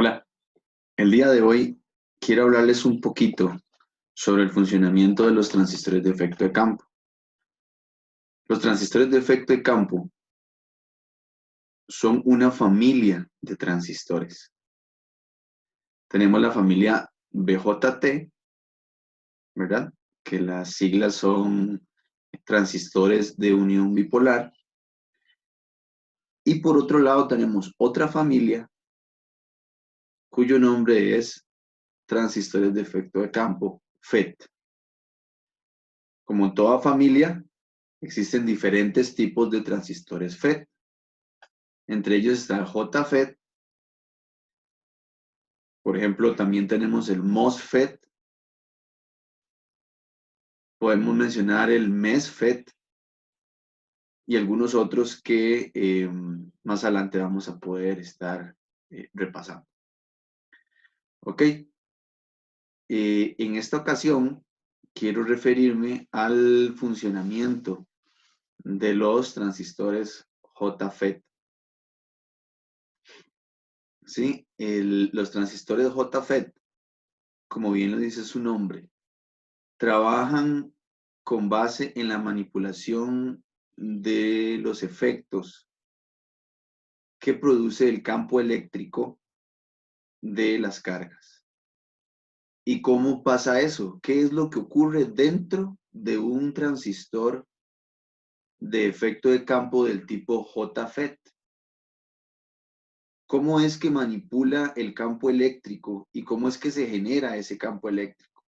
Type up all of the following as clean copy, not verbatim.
Hola, el día de hoy quiero hablarles un poquito sobre el funcionamiento de los transistores de efecto de campo. Los transistores de efecto de campo son una familia de transistores. Tenemos la familia BJT, ¿verdad? Que las siglas son transistores de unión bipolar. Y por otro lado tenemos otra familia cuyo nombre es transistores de efecto de campo, FET. Como en toda familia, existen diferentes tipos de transistores FET. Entre ellos está el JFET. Por ejemplo, también tenemos el MOSFET. Podemos mencionar el MESFET y algunos otros que más adelante vamos a poder estar repasando. Ok. En esta ocasión quiero referirme al funcionamiento de los transistores JFET. ¿Sí? Los transistores JFET, como bien lo dice su nombre, trabajan con base en la manipulación de los efectos que produce el campo eléctrico de las cargas. ¿Y cómo pasa eso? ¿Qué es lo que ocurre dentro de un transistor de efecto de campo del tipo JFET? ¿Cómo es que manipula el campo eléctrico y cómo es que se genera ese campo eléctrico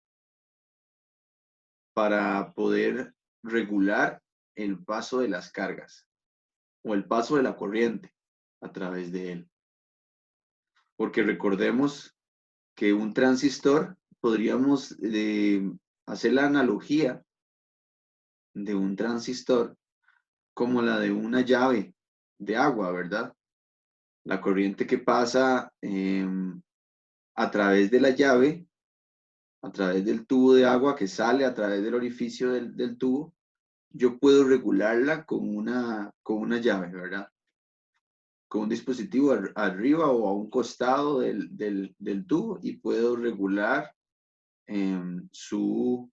para poder regular el paso de las cargas o el paso de la corriente a través de él? Porque recordemos que un transistor, podríamos hacer la analogía de un transistor como la de una llave de agua, ¿verdad? La corriente que pasa a través de la llave, a través del tubo de agua que sale a través del orificio del tubo, yo puedo regularla con una llave, ¿verdad? Con un dispositivo arriba o a un costado del tubo y puedo regular su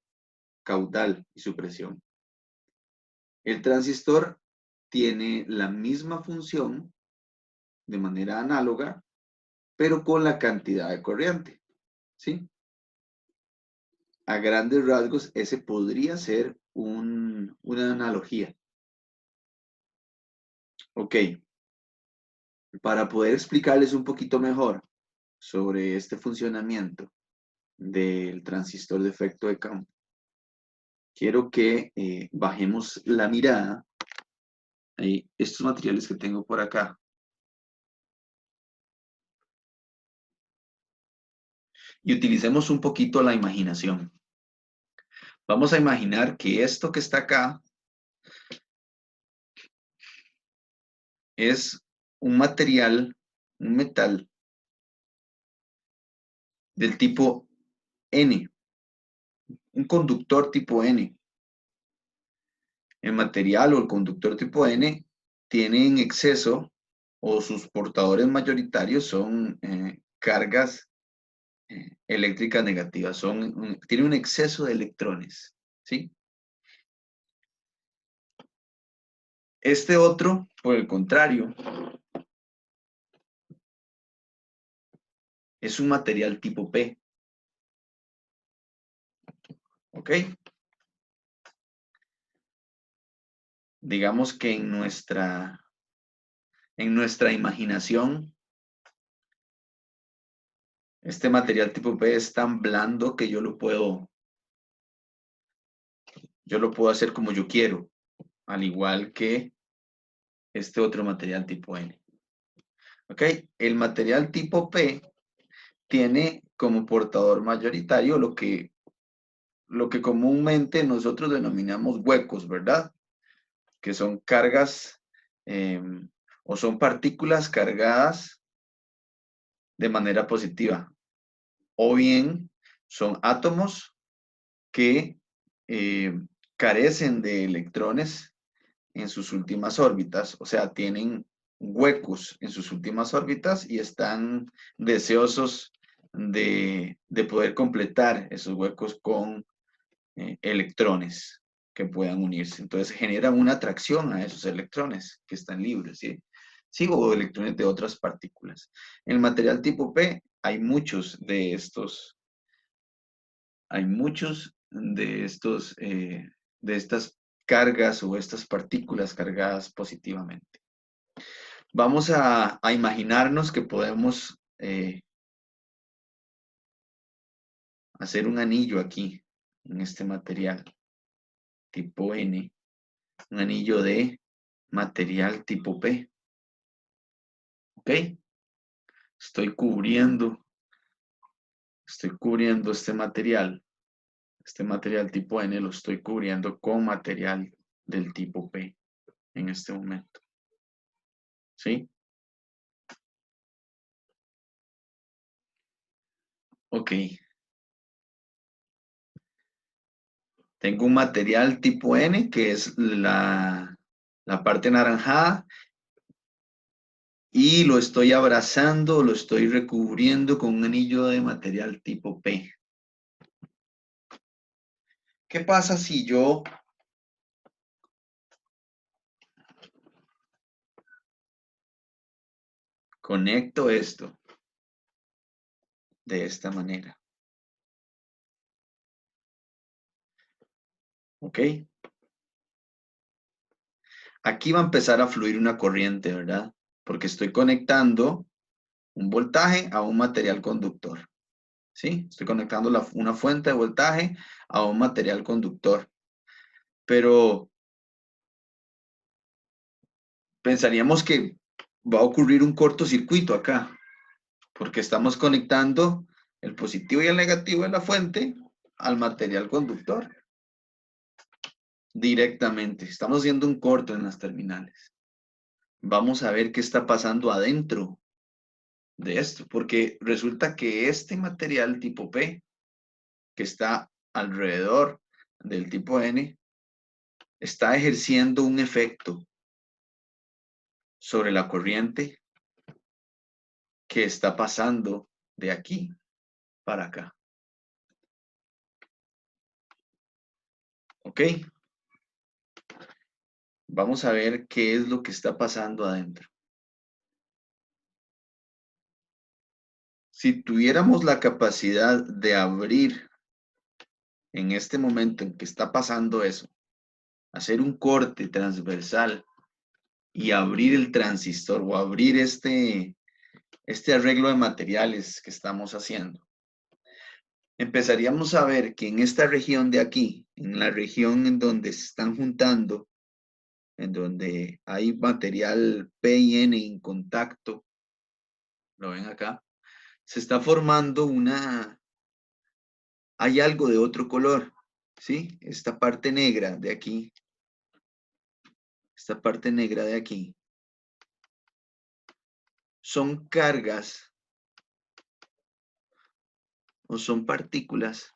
caudal y su presión. El transistor tiene la misma función de manera análoga, pero con la cantidad de corriente, ¿sí? A grandes rasgos, ese podría ser una analogía. Ok, para poder explicarles un poquito mejor sobre este funcionamiento del transistor de efecto de campo, quiero que bajemos la mirada a estos materiales que tengo por acá. Y utilicemos un poquito la imaginación. Vamos a imaginar que esto que está acá es un material, un metal del tipo N, un conductor tipo N. El material o el conductor tipo N tiene en exceso, o sus portadores mayoritarios son cargas eléctricas negativas, tiene un exceso de electrones, ¿sí? Este otro, por el contrario, es un material tipo P, ¿ok? Digamos que en nuestra imaginación, este material tipo P es tan blando que yo lo puedo hacer como yo quiero, al igual que este otro material tipo N. ¿Ok? El material tipo P tiene como portador mayoritario lo que comúnmente nosotros denominamos huecos, ¿verdad? Que son cargas o son partículas cargadas de manera positiva. O bien son átomos que carecen de electrones en sus últimas órbitas, o sea, tienen huecos en sus últimas órbitas y están deseosos de poder completar esos huecos con electrones que puedan unirse. Entonces genera una atracción a esos electrones que están libres, ¿sí? Sí, o electrones de otras partículas. En el material tipo P de estas cargas o estas partículas cargadas positivamente. Vamos a imaginarnos que podemos hacer un anillo aquí, en este material tipo N, un anillo de material tipo P. ¿Ok? Estoy cubriendo este material tipo N lo estoy cubriendo con material del tipo P en este momento. ¿Sí? Ok. Tengo un material tipo N, que es la parte naranjada, y lo estoy abrazando, lo estoy recubriendo con un anillo de material tipo P. ¿Qué pasa si yo conecto esto de esta manera? ¿Ok? Aquí va a empezar a fluir una corriente, ¿verdad? Porque estoy conectando un voltaje a un material conductor. ¿Sí? Estoy conectando una fuente de voltaje a un material conductor. Pero pensaríamos que va a ocurrir un cortocircuito acá, porque estamos conectando el positivo y el negativo de la fuente al material conductor directamente. Estamos haciendo un corto en las terminales. Vamos a ver qué está pasando adentro de esto, porque resulta que este material tipo P, que está alrededor del tipo N, está ejerciendo un efecto sobre la corriente que está pasando de aquí para acá. ¿Ok? Vamos a ver qué es lo que está pasando adentro. Si tuviéramos la capacidad de abrir en este momento en que está pasando eso, hacer un corte transversal y abrir el transistor o abrir este arreglo de materiales que estamos haciendo, empezaríamos a ver que en esta región de aquí, en la región en donde se están juntando, en donde hay material P y N en contacto, lo ven acá, se está formando hay algo de otro color, ¿sí? Esta parte negra de aquí, son cargas o son partículas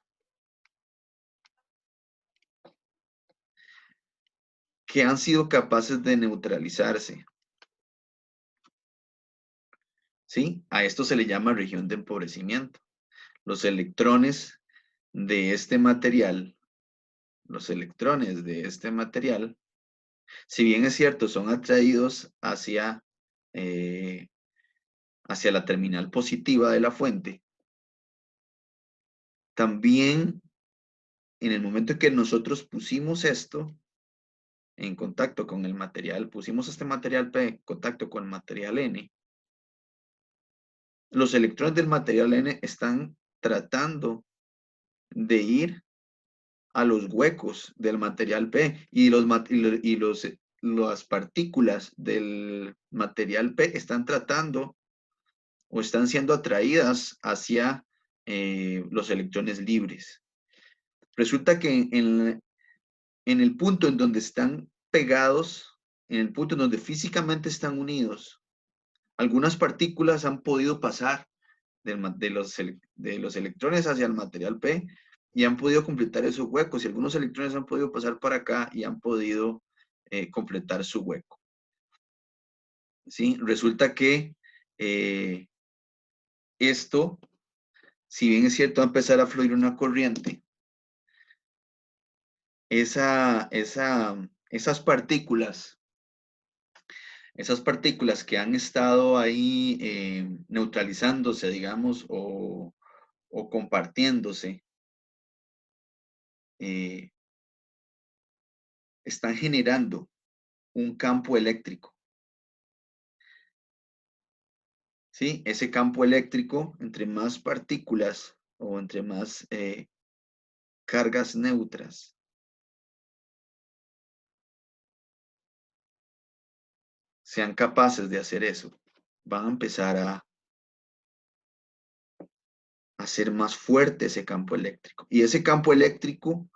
que han sido capaces de neutralizarse, ¿sí? A esto se le llama región de empobrecimiento. Los electrones de este material, si bien es cierto, son atraídos eh, hacia la terminal positiva de la fuente, también en el momento en que nosotros pusimos esto en contacto con el material, pusimos este material P en contacto con el material N, los electrones del material N están tratando de ir a los huecos del material P las partículas del material P están tratando o están siendo atraídas hacia los electrones libres. Resulta que en el punto en donde están pegados, en el punto en donde físicamente están unidos, algunas partículas han podido pasar de los electrones hacia el material P y han podido completar esos huecos, y algunos electrones han podido pasar para acá y han podido completar su hueco. ¿sí? Resulta que esto, si bien es cierto, va a empezar a fluir una corriente, esas partículas que han estado ahí neutralizándose, digamos, o compartiéndose, están generando un campo eléctrico. ¿Sí? Ese campo eléctrico, entre más partículas o entre más cargas neutras sean capaces de hacer eso, van a empezar a hacer más fuerte ese campo eléctrico. Y ese campo eléctrico,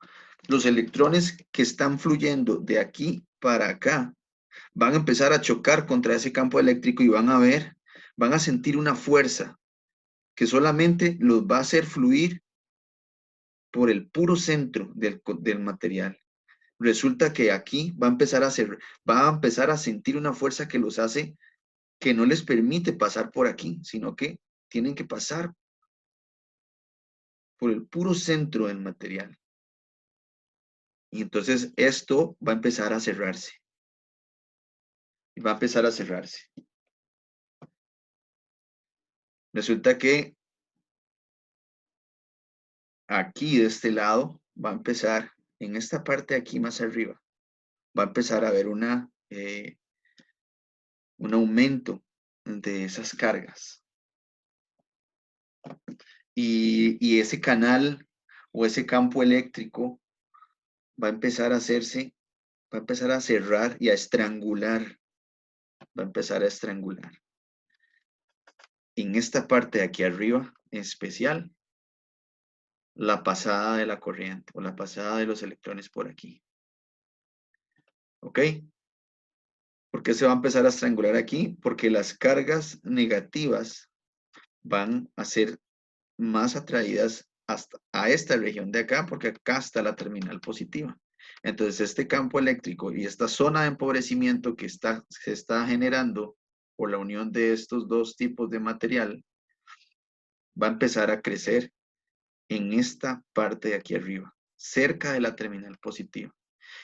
los electrones que están fluyendo de aquí para acá, van a empezar a chocar contra ese campo eléctrico y van a ver, van a sentir una fuerza que solamente los va a hacer fluir por el puro centro del material. Resulta que aquí va a empezar a sentir una fuerza que los hace, que no les permite pasar por aquí, sino que tienen que pasar por el puro centro del material. Y entonces esto va a empezar a cerrarse. Va a empezar a cerrarse. Resulta que aquí de este lado va a empezar, en esta parte de aquí más arriba, va a empezar a haber un aumento de esas cargas. Y ese canal o ese campo eléctrico va a empezar a hacerse, va a empezar a cerrar y a estrangular, va a empezar a estrangular. En esta parte de aquí arriba, en especial, la pasada de la corriente o la pasada de los electrones por aquí. ¿Ok? ¿Por qué se va a empezar a estrangular aquí? Porque las cargas negativas van a ser más atraídas hasta a esta región de acá, porque acá está la terminal positiva. Entonces, este campo eléctrico y esta zona de empobrecimiento que se está generando por la unión de estos dos tipos de material, va a empezar a crecer en esta parte de aquí arriba, cerca de la terminal positiva.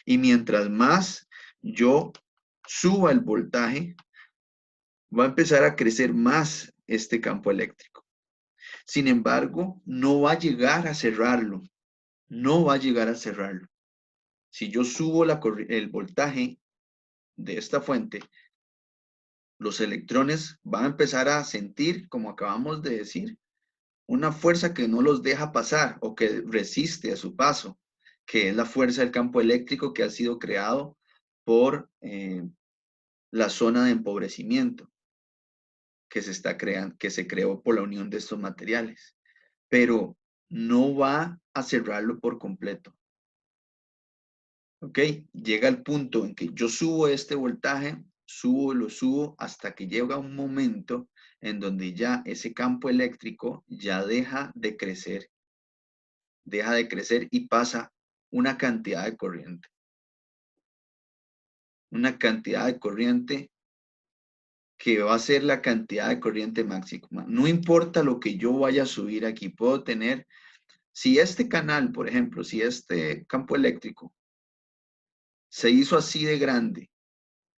Y mientras más yo suba el voltaje, va a empezar a crecer más este campo eléctrico. Sin embargo, no va a llegar a cerrarlo. No va a llegar a cerrarlo. Si yo subo el voltaje de esta fuente, los electrones van a empezar a sentir, como acabamos de decir, una fuerza que no los deja pasar o que resiste a su paso, que es la fuerza del campo eléctrico que ha sido creado por la zona de empobrecimiento que se está creando, que se creó por la unión de estos materiales. Pero no va a cerrarlo por completo. ¿Ok? Llega el punto en que yo subo este voltaje, lo subo hasta que llega un momento en donde ya ese campo eléctrico ya deja de crecer y pasa una cantidad de corriente. Una cantidad de corriente que va a ser la cantidad de corriente máxima. No importa lo que yo vaya a subir aquí, puedo tener, si este canal, por ejemplo, si este campo eléctrico se hizo así de grande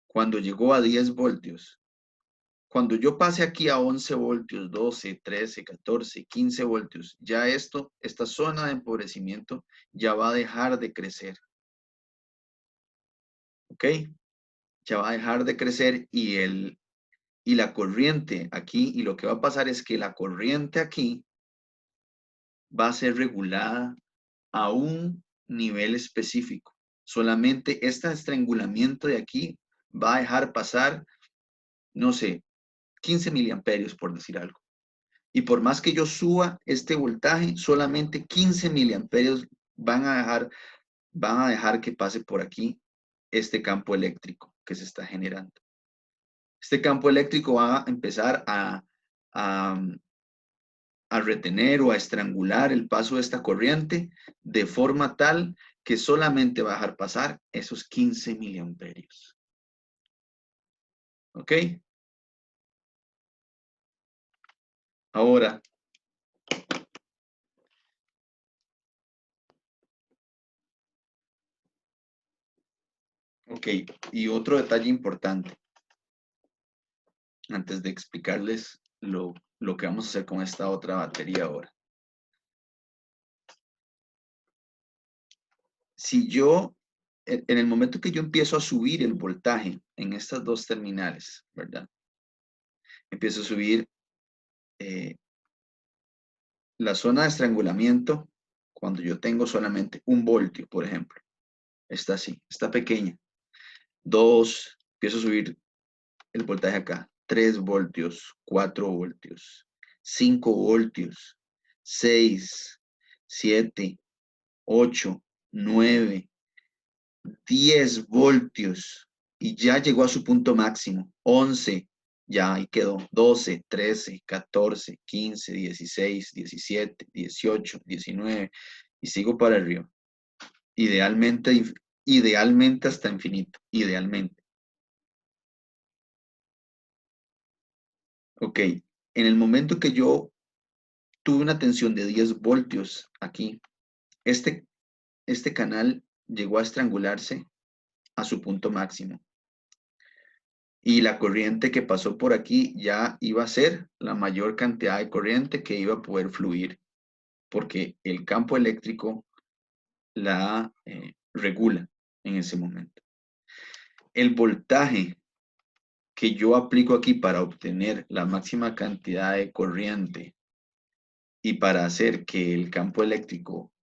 cuando llegó a 10 voltios, cuando yo pase aquí a 11 voltios, 12, 13, 14, 15 voltios, ya esta zona de empobrecimiento ya va a dejar de crecer. ¿Ok? Ya va a dejar de crecer y la corriente aquí, y lo que va a pasar es que la corriente aquí va a ser regulada a un nivel específico. Solamente este estrangulamiento de aquí va a dejar pasar, no sé, 15 miliamperios, por decir algo. Y por más que yo suba este voltaje, solamente 15 miliamperios van a dejar que pase por aquí este campo eléctrico que se está generando. Este campo eléctrico va a empezar a retener o a estrangular el paso de esta corriente de forma tal que solamente va a dejar pasar esos 15 miliamperios. ¿Ok? Ahora, ok, y otro detalle importante, antes de explicarles lo que vamos a hacer con esta otra batería ahora. Si yo, en el momento que yo empiezo a subir el voltaje en estas dos terminales, ¿verdad? Empiezo a subir la zona de estrangulamiento cuando yo tengo solamente 1 voltio, por ejemplo. Está así, está pequeña. 2, empiezo a subir el voltaje acá. 3 voltios, 4 voltios, 5 voltios, 6, 7, 8, 9, 10 voltios y ya llegó a su punto máximo. 11, ya ahí quedó. 12, 13, 14, 15, 16, 17, 18, 19 y sigo para arriba. Idealmente hasta infinito, idealmente. Ok, en el momento que yo tuve una tensión de 10 voltios aquí, este canal llegó a estrangularse a su punto máximo. Y la corriente que pasó por aquí ya iba a ser la mayor cantidad de corriente que iba a poder fluir, porque el campo eléctrico la regula en ese momento. El voltaje que yo aplico aquí para obtener la máxima cantidad de corriente y para hacer que el campo eléctrico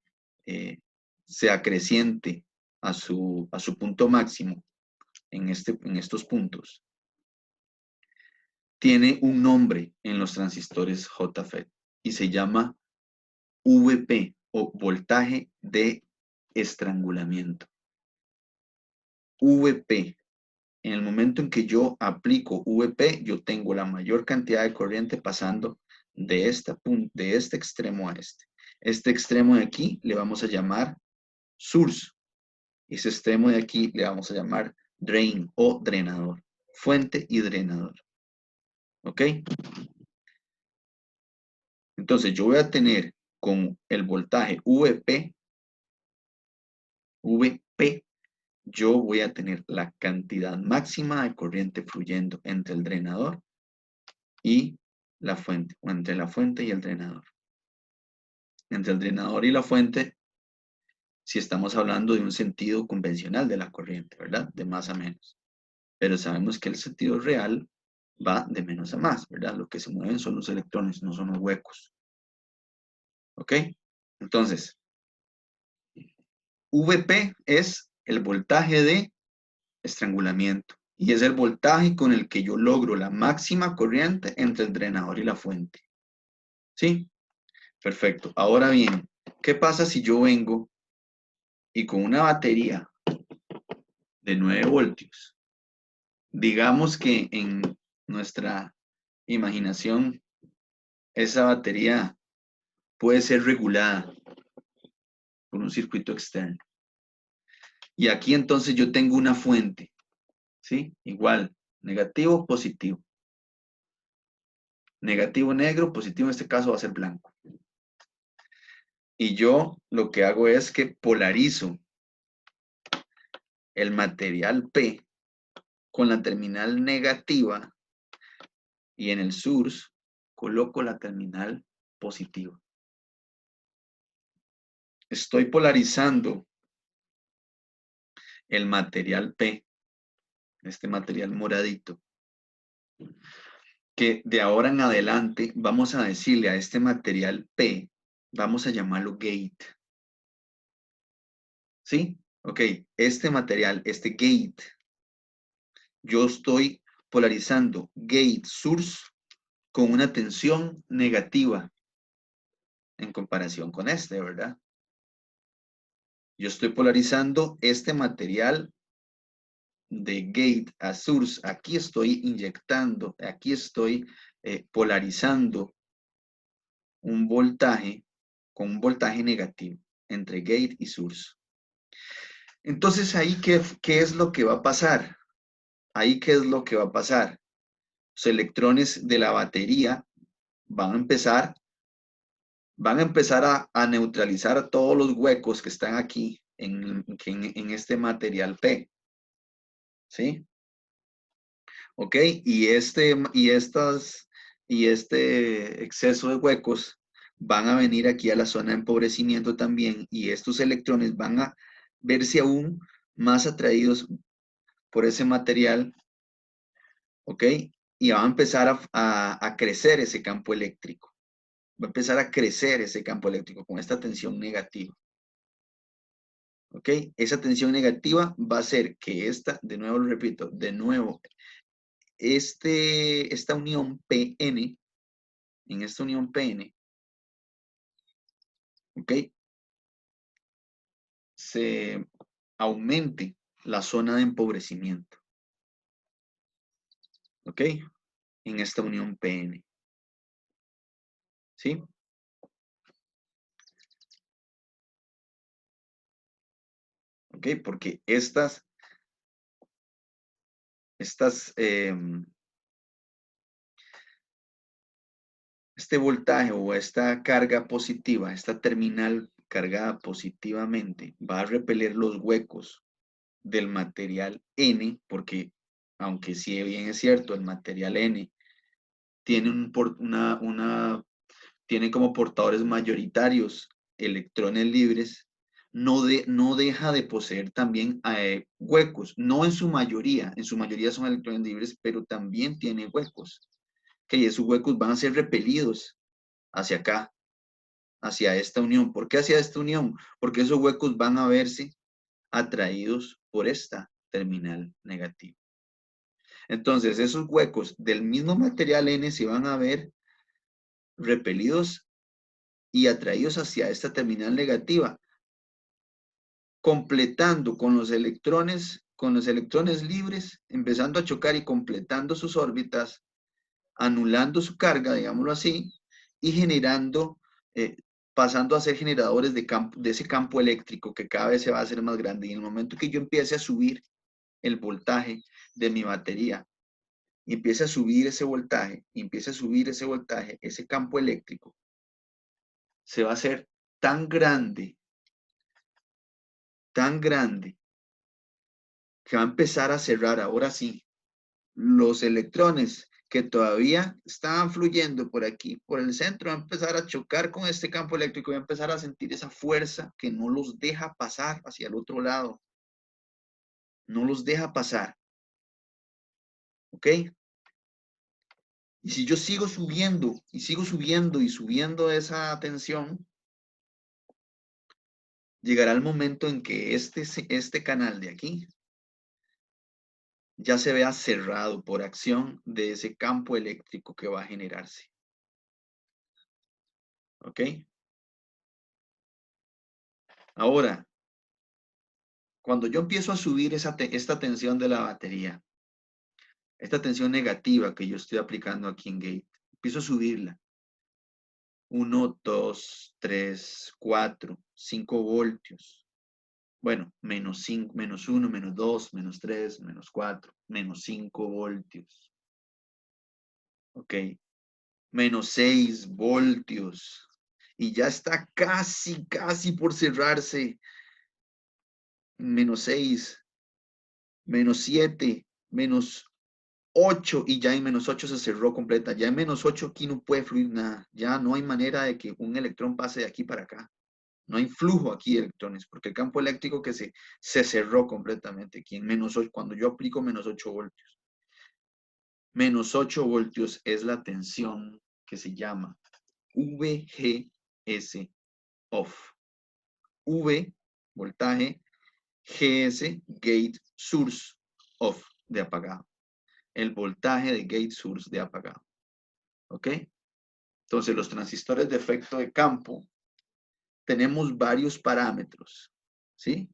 se acreciente a su punto máximo en estos puntos, tiene un nombre en los transistores JFET y se llama VP o voltaje de estrangulamiento. VP. En el momento en que yo aplico VP, yo tengo la mayor cantidad de corriente pasando de este extremo a este. Este extremo de aquí le vamos a llamar source. Ese extremo de aquí le vamos a llamar drain o drenador. Fuente y drenador. ¿Ok? Entonces yo voy a tener con el voltaje VP, yo voy a tener la cantidad máxima de corriente fluyendo entre el drenador y la fuente, o entre la fuente y el drenador. Entre el drenador y la fuente, si estamos hablando de un sentido convencional de la corriente, ¿verdad? De más a menos. Pero sabemos que el sentido real va de menos a más, ¿verdad? Lo que se mueven son los electrones, no son los huecos. ¿Ok? Entonces, VP es el voltaje de estrangulamiento y es el voltaje con el que yo logro la máxima corriente entre el drenador y la fuente. ¿Sí? Perfecto. Ahora bien, ¿qué pasa si yo vengo y con una batería de 9 voltios, digamos que en nuestra imaginación esa batería puede ser regulada por un circuito externo? Y aquí entonces yo tengo una fuente, ¿sí? Igual, negativo, positivo. Negativo negro, positivo en este caso va a ser blanco. Y yo lo que hago es que polarizo el material P con la terminal negativa y en el source coloco la terminal positiva. Estoy polarizando el material P, este material moradito, que de ahora en adelante vamos a decirle a este material P, vamos a llamarlo gate. ¿Sí? Ok, este material, este gate, yo estoy polarizando gate source con una tensión negativa en comparación con este, ¿verdad? Yo estoy polarizando este material de gate a source. Aquí estoy inyectando, aquí estoy polarizando un voltaje con un voltaje negativo entre gate y source. Entonces, ahí, ¿qué es lo que va a pasar? Ahí, ¿qué es lo que va a pasar? Los electrones de la batería van a empezar a neutralizar todos los huecos que están aquí en este material P. ¿Sí? ¿Ok? Y este exceso de huecos van a venir aquí a la zona de empobrecimiento también, y estos electrones van a verse aún más atraídos por ese material, ¿ok? Y va a empezar a crecer ese campo eléctrico. Va a empezar a crecer ese campo eléctrico con esta tensión negativa. ¿Ok? Esa tensión negativa va a hacer que de nuevo lo repito, de nuevo, esta unión PN, en esta unión PN, ¿ok? Se aumente la zona de empobrecimiento, ¿ok? En esta unión PN, ¿sí? ¿Ok? Porque este voltaje o esta carga positiva, esta terminal cargada positivamente, va a repeler los huecos del material N, porque aunque sí bien es cierto, el material N tiene tiene como portadores mayoritarios electrones libres, no deja de poseer también huecos, no en su mayoría son electrones libres, pero también tiene huecos, que esos huecos van a ser repelidos hacia acá, hacia esta unión. ¿Por qué hacia esta unión? Porque esos huecos van a verse atraídos por esta terminal negativa. Entonces, esos huecos del mismo material N se van a ver repelidos y atraídos hacia esta terminal negativa, completando con los electrones libres, empezando a chocar y completando sus órbitas, anulando su carga, digámoslo así, y generando, pasando a ser generadores de ese campo eléctrico que cada vez se va a hacer más grande. Y en el momento que yo empiece a subir el voltaje de mi batería, y empieza a subir ese voltaje, y empieza a subir ese voltaje, ese campo eléctrico se va a hacer tan grande, que va a empezar a cerrar, ahora sí, los electrones que todavía estaban fluyendo por aquí, por el centro, va a empezar a chocar con este campo eléctrico, va a empezar a sentir esa fuerza que no los deja pasar hacia el otro lado, no los deja pasar, ¿ok? Y si yo sigo subiendo y sigo subiendo y subiendo esa tensión, llegará el momento en que este canal de aquí ya se vea cerrado por acción de ese campo eléctrico que va a generarse. ¿Ok? Ahora, cuando yo empiezo a subir esta tensión de la batería, esta tensión negativa que yo estoy aplicando aquí en gate, empiezo a subirla. 1, 2, 3, 4, 5 voltios. Bueno, menos 5, menos 1, menos 2, menos 3, menos 4, menos 5 voltios. Ok. Menos 6 voltios. Y ya está casi por cerrarse. Menos 6, menos 7, menos 8, y ya en menos 8 se cerró completa. Ya en menos 8 aquí no puede fluir nada. Ya no hay manera de que un electrón pase de aquí para acá. No hay flujo aquí de electrones, porque el campo eléctrico que se cerró completamente aquí en menos 8, cuando yo aplico menos 8 voltios. Menos 8 voltios es la tensión que se llama VGS off. V, voltaje, GS, gate source off, de apagado. El voltaje de gate source de apagado. ¿Ok? Entonces, los transistores de efecto de campo, tenemos varios parámetros, ¿sí?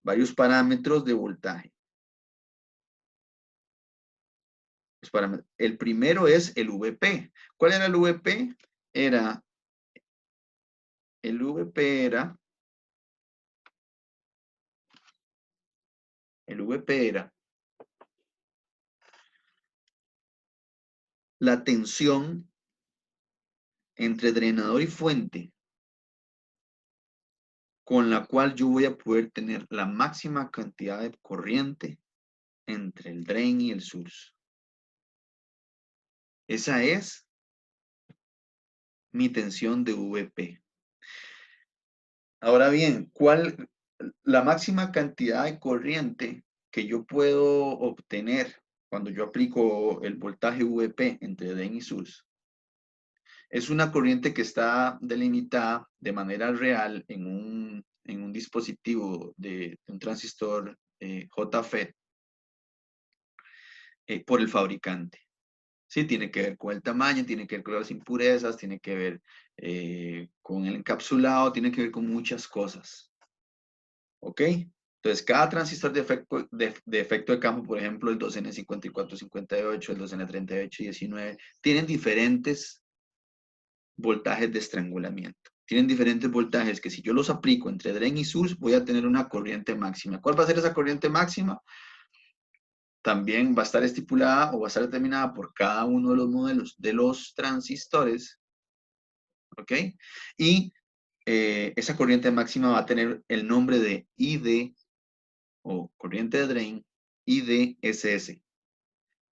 Varios parámetros de voltaje. El primero es el VP. ¿Cuál era el VP? El VP era la tensión entre drenador y fuente, con la cual yo voy a poder tener la máxima cantidad de corriente entre el drain y el source. Esa es mi tensión de VP. Ahora bien, la máxima cantidad de corriente que yo puedo obtener cuando yo aplico el voltaje VP entre drain y source? Es una corriente que está delimitada de manera real en un dispositivo de un transistor JFET por el fabricante. Sí, tiene que ver con el tamaño, tiene que ver con las impurezas, tiene que ver con el encapsulado, tiene que ver con muchas cosas. ¿Ok? Entonces, cada transistor de efecto de campo, por ejemplo, el 2N5458, el 2N3819, tienen diferentes voltajes de estrangulamiento. Tienen diferentes voltajes que si yo los aplico entre drain y source, voy a tener una corriente máxima. ¿Cuál va a ser esa corriente máxima? También va a estar estipulada o va a estar determinada por cada uno de los modelos de los transistores. ¿Ok? Y esa corriente máxima va a tener el nombre de ID o corriente de drain, IDSS,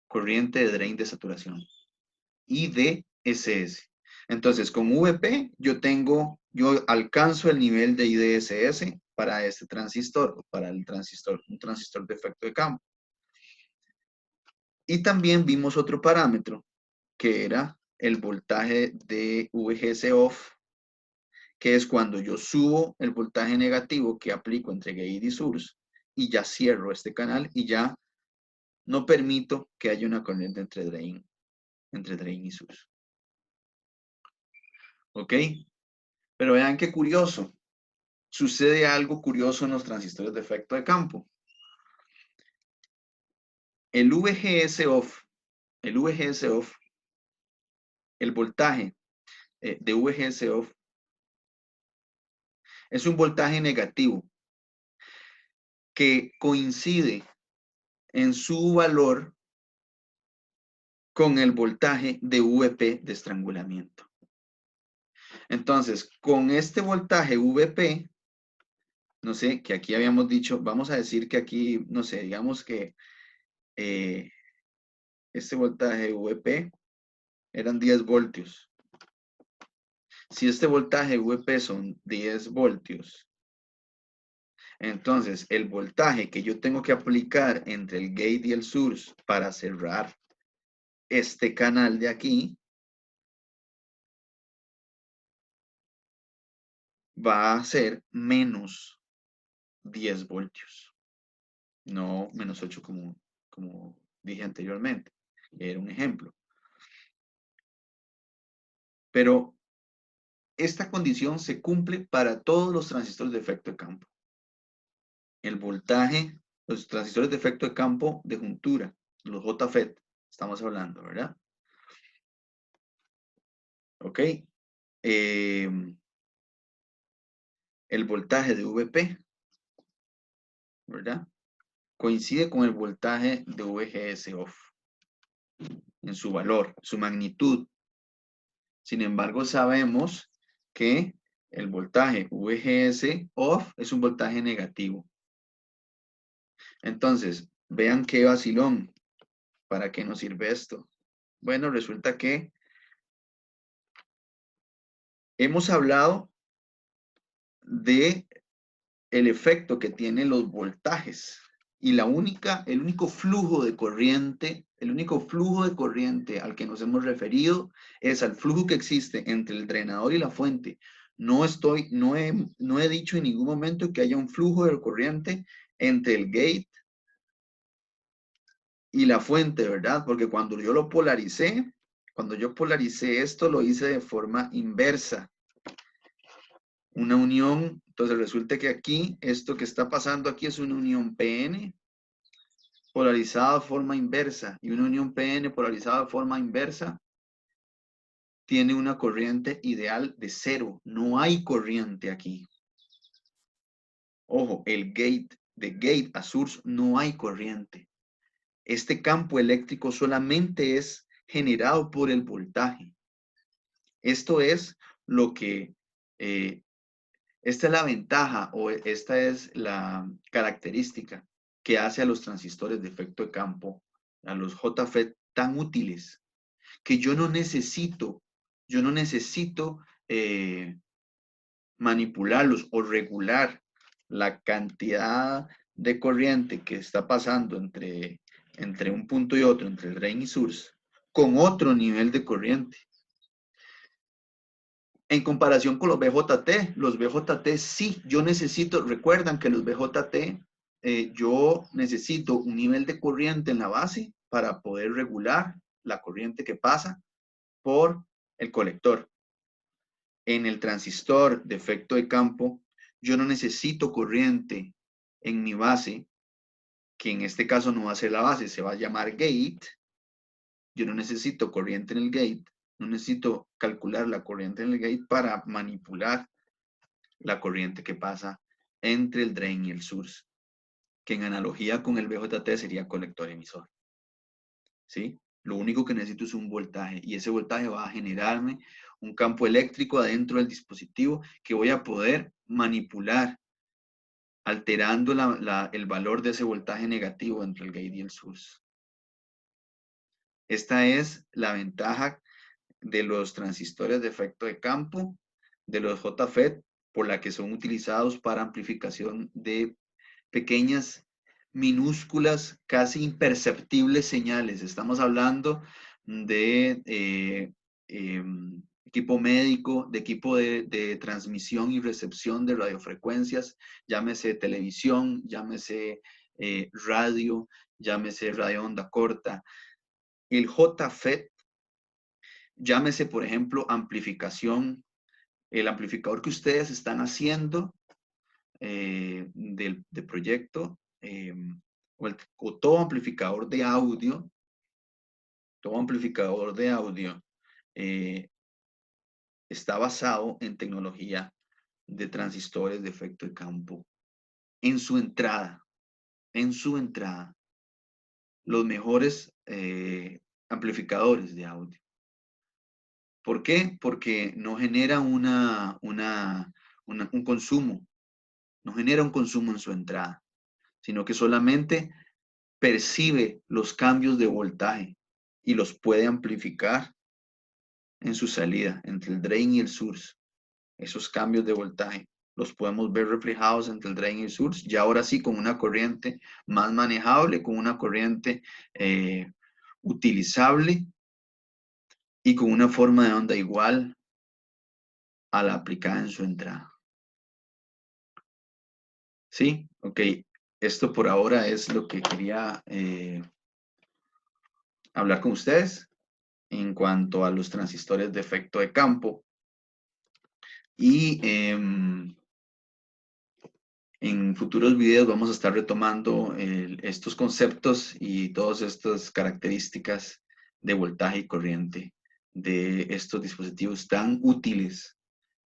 corriente de drain de saturación, IDSS. Entonces, con VP yo alcanzo el nivel de IDSS para este transistor, para un transistor de efecto de campo. Y también vimos otro parámetro, que era el voltaje de VGS off, que es cuando yo subo el voltaje negativo que aplico entre gate y source, y ya cierro este canal y ya no permito que haya una corriente entre drain y source. ¿Ok? Pero vean qué curioso. Sucede algo curioso en los transistores de efecto de campo. El VGS off, el voltaje de VGS off es un voltaje negativo que coincide en su valor con el voltaje de VP de estrangulamiento. Entonces, con este voltaje VP, no sé, que aquí habíamos dicho, vamos a decir que aquí, no sé, digamos que este voltaje VP eran 10 voltios. Si este voltaje VP son 10 voltios, entonces el voltaje que yo tengo que aplicar entre el gate y el source para cerrar este canal de aquí va a ser menos 10 voltios, no menos 8 como dije anteriormente. Era un ejemplo. Pero esta condición se cumple para todos los transistores de efecto de campo. El voltaje, los transistores de efecto de campo de juntura, los JFET, estamos hablando, ¿verdad? ¿Ok? El voltaje de VP, ¿verdad? Coincide con el voltaje de VGS off en su valor, su magnitud. Sin embargo, sabemos que el voltaje VGS off es un voltaje negativo. Entonces, vean qué vacilón. ¿Para qué nos sirve esto? Bueno, resulta que hemos hablado de el efecto que tienen los voltajes y el único flujo de corriente al que nos hemos referido es al flujo que existe entre el drenador y la fuente. No he dicho en ningún momento que haya un flujo de corriente entre el gate y la fuente, ¿verdad? Porque cuando yo polaricé esto, lo hice de forma inversa. Una unión, entonces resulta que aquí, esto que está pasando aquí es una unión PN polarizada de forma inversa, y una unión PN polarizada de forma inversa tiene una corriente ideal de 0. No hay corriente aquí. Ojo, de gate a source no hay corriente. Este campo eléctrico solamente es generado por el voltaje. Esto es lo que, esta es la ventaja o esta es la característica que hace a los transistores de efecto de campo, a los JFET tan útiles, que yo no necesito manipularlos o regular la cantidad de corriente que está pasando entre un punto y otro, entre el drain y source, con otro nivel de corriente. En comparación con los BJT sí, yo necesito, recuerdan que los BJT, yo necesito un nivel de corriente en la base para poder regular la corriente que pasa por el colector. En el transistor de efecto de campo, yo no necesito corriente en mi base, que en este caso no va a ser la base, se va a llamar gate. Yo no necesito corriente en el gate, no necesito calcular la corriente en el gate para manipular la corriente que pasa entre el drain y el source, que en analogía con el BJT sería colector emisor. ¿Sí? Lo único que necesito es un voltaje y ese voltaje va a generarme un campo eléctrico adentro del dispositivo que voy a poder manipular alterando el valor de ese voltaje negativo entre el gate y el source. Esta es la ventaja de los transistores de efecto de campo, de los JFET, por la que son utilizados para amplificación de pequeñas, minúsculas, casi imperceptibles señales. Estamos hablando de equipo médico, de equipo de transmisión y recepción de radiofrecuencias, llámese televisión, llámese radio, llámese radio onda corta. El JFET, llámese, por ejemplo, amplificación, el amplificador que ustedes están haciendo del proyecto, o todo amplificador de audio está basado en tecnología de transistores de efecto de campo. En su entrada, los mejores amplificadores de audio. ¿Por qué? Porque no genera un consumo, no genera un consumo en su entrada, sino que solamente percibe los cambios de voltaje y los puede amplificar en su salida, entre el drain y el source. Esos cambios de voltaje los podemos ver reflejados entre el drain y el source, y ahora sí con una corriente más manejable, con una corriente utilizable y con una forma de onda igual a la aplicada en su entrada. ¿Sí? Ok. Esto por ahora es lo que quería hablar con ustedes en cuanto a los transistores de efecto de campo. Y en futuros videos vamos a estar retomando estos conceptos y todas estas características de voltaje y corriente de estos dispositivos tan útiles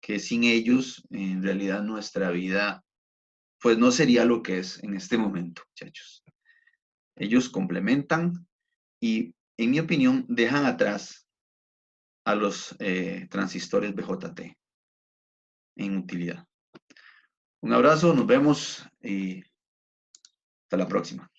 que sin ellos en realidad nuestra vida pues no sería lo que es en este momento, muchachos. Ellos complementan y en mi opinión dejan atrás a los transistores BJT en utilidad. Un abrazo, nos vemos y hasta la próxima.